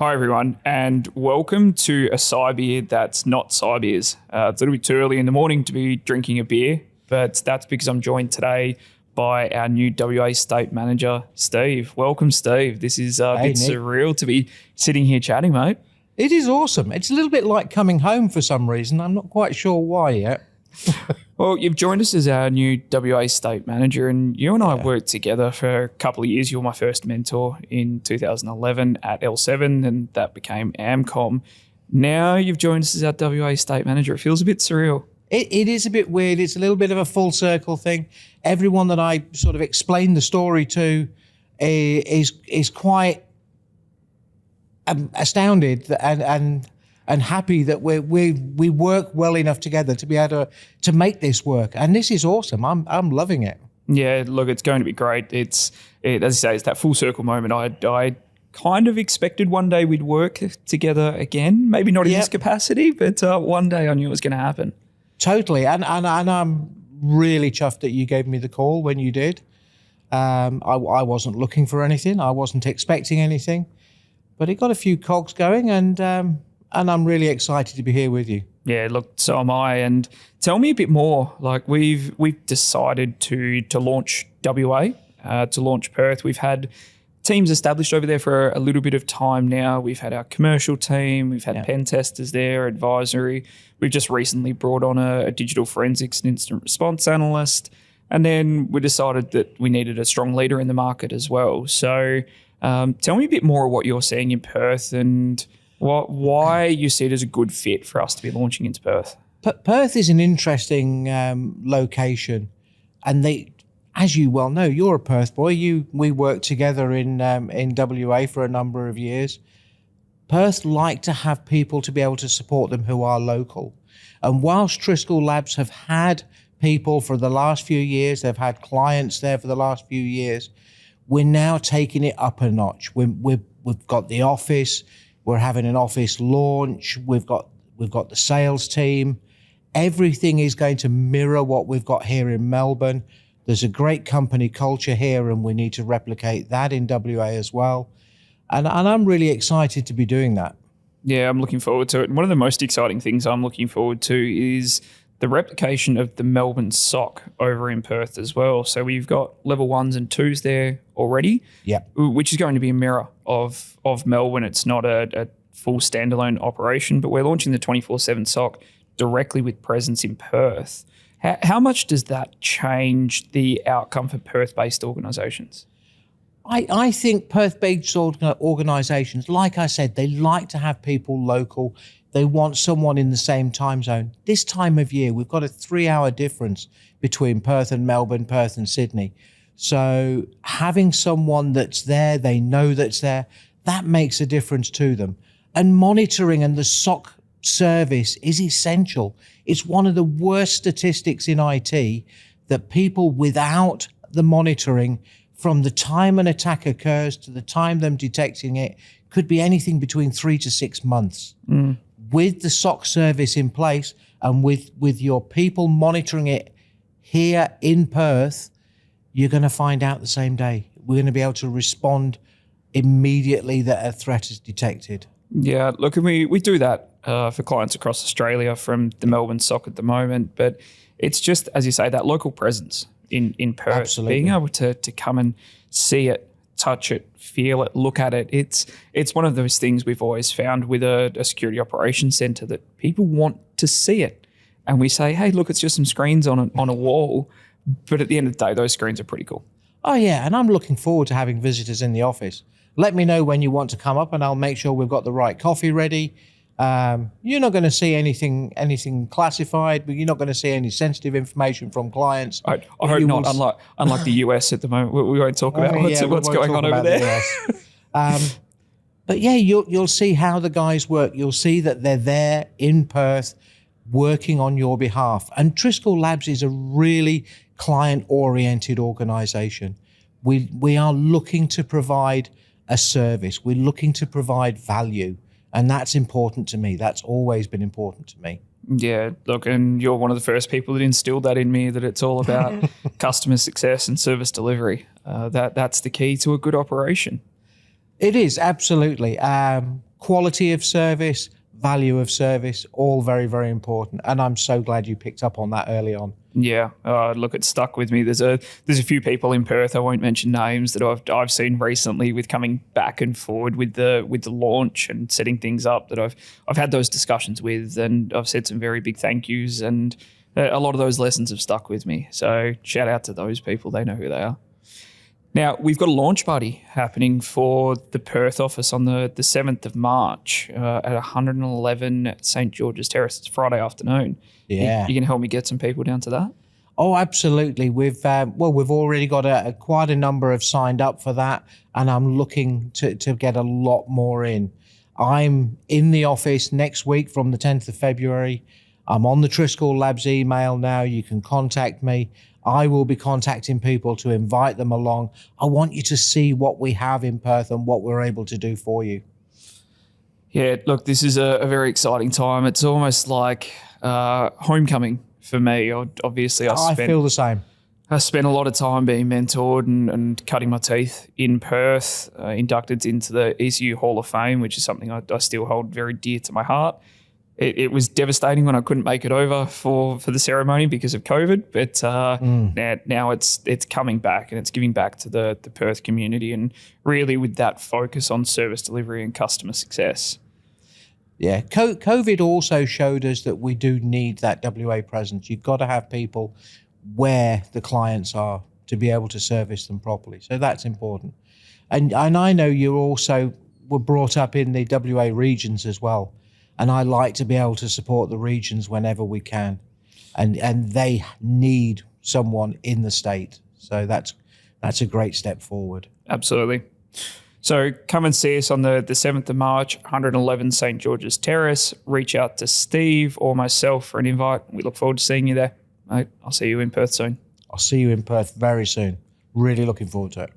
Hi everyone, and welcome to a Cybeer that's not Cybeers. It's a little bit too early in the morning to be drinking a beer, but that's because I'm joined today by our new WA State Manager, Steve. Welcome, Steve. This is a bit surreal to be sitting here chatting, mate. It is awesome. It's a little bit like coming home for some reason. I'm not quite sure why yet. Well, you've joined us as our new WA State Manager, and you and I worked together for a couple of years. You were my first mentor in 2011 at L7, and that became AmCom. Now you've joined us as our WA State Manager. It feels a bit surreal. It is a bit weird. It's a little bit of a full circle thing. Everyone that I sort of explained the story to is quite astounded and happy that we work well enough together to be able to make this work. And this is awesome. I'm loving it. Yeah, look, it's going to be great. As I say, it's that full circle moment. I kind of expected one day we'd work together again. Maybe not in this capacity, but one day I knew it was going to happen. Totally. And I'm really chuffed that you gave me the call when you did. I wasn't looking for anything. I wasn't expecting anything. But it got a few cogs going, and I'm really excited to be here with you. Yeah, look, so am I. And tell me a bit more. Like we've decided to launch WA, to launch Perth. We've had teams established over there for a little bit of time now. We've had our commercial team. We've had pen testers there, advisory. We've just recently brought on a digital forensics and incident response analyst. And then we decided that we needed a strong leader in the market as well. So tell me a bit more of what you're seeing in Perth and why you see it as a good fit for us to be launching into Perth. Perth is an interesting location, and as you well know, you're a Perth boy. We worked together in WA for a number of years. Perth like to have people to be able to support them who are local, and whilst Triskele Labs have had people for the last few years, they've had clients there for the last few years. We're now taking it up a notch. We've got the office. We're having an office launch. We've got the sales team. Everything is going to mirror what we've got here in Melbourne. There's a great company culture here, and we need to replicate that in WA as well. And I'm really excited to be doing that. Yeah, I'm looking forward to it. And one of the most exciting things I'm looking forward to is the replication of the Melbourne SOC over in Perth as well. So we've got level 1s and 2s there already, which is going to be a mirror of Melbourne. It's not a full standalone operation, but we're launching the 24/7 SOC directly with presence in Perth. How much does that change the outcome for Perth-based organisations? I think Perth-based organisations, like I said, they like to have people local. They want someone in the same time zone. This time of year, we've got a 3-hour difference between Perth and Melbourne, Perth and Sydney. So having someone that's there, they know that's there, that makes a difference to them. And monitoring and the SOC service is essential. It's one of the worst statistics in IT that people without the monitoring, from the time an attack occurs to the time them detecting it, could be anything between 3 to 6 months. With the SOC service in place and with your people monitoring it here in Perth, you're going to find out the same day. We're going to be able to respond immediately that a threat is detected. Yeah, look, and we do that for clients across Australia from the Melbourne SOC at the moment, but it's just, as you say, that local presence in Perth. Absolutely. Being able to come and see it, touch it, feel it, look at it. It's one of those things we've always found with a security operations centre that people want to see it. And we say, hey, look, it's just some screens on a wall. But at the end of the day, those screens are pretty cool. Oh, yeah. And I'm looking forward to having visitors in the office. Let me know when you want to come up, and I'll make sure we've got the right coffee ready. You're not going to see anything classified, but you're not going to see any sensitive information from clients. I hope not. Unlike the US at the moment, we won't talk about what's going on over there. But yeah, you'll see how the guys work. You'll see that they're there in Perth, working on your behalf. And Triskele Labs is a really client-oriented organisation. We are looking to provide a service. We're looking to provide value. And that's important to me. That's always been important to me. Yeah, look, and you're one of the first people that instilled that in me, that it's all about customer success and service delivery. That's the key to a good operation. It is, absolutely. quality of service, value of service, all very, very important. And I'm so glad you picked up on that early on. Yeah, look, it stuck with me. There's a few people in Perth, I won't mention names, that I've seen recently with coming back and forward with the launch and setting things up, that I've had those discussions with, and I've said some very big thank yous, and a lot of those lessons have stuck with me. So shout out to those people, they know who they are. Now, we've got a launch party happening for the Perth office on the 7th of March at 111 St Georges Terrace. It's Friday afternoon. Yeah. You can help me get some people down to that? Oh, absolutely. We've already got quite a number of signed up for that, and I'm looking to get a lot more in. I'm in the office next week from the 10th of February. I'm on the Triskele Labs email now. You can contact me. I will be contacting people to invite them along. I want you to see what we have in Perth and what we're able to do for you. Yeah, look, this is a very exciting time. It's almost like homecoming for me. Obviously, I feel the same. I spent a lot of time being mentored and cutting my teeth in Perth, inducted into the ECU Hall of Fame, which is something I still hold very dear to my heart. It was devastating when I couldn't make it over for the ceremony because of COVID, but now it's coming back, and it's giving back to the Perth community, and really with that focus on service delivery and customer success. Yeah, COVID also showed us that we do need that WA presence. You've got to have people where the clients are to be able to service them properly. So that's important. And I know you also were brought up in the WA regions as well. And I like to be able to support the regions whenever we can. And they need someone in the state. So that's a great step forward. Absolutely. So come and see us on the 7th of March, 111 St Georges Terrace. Reach out to Steve or myself for an invite. We look forward to seeing you there. Mate, I'll see you in Perth soon. I'll see you in Perth very soon. Really looking forward to it.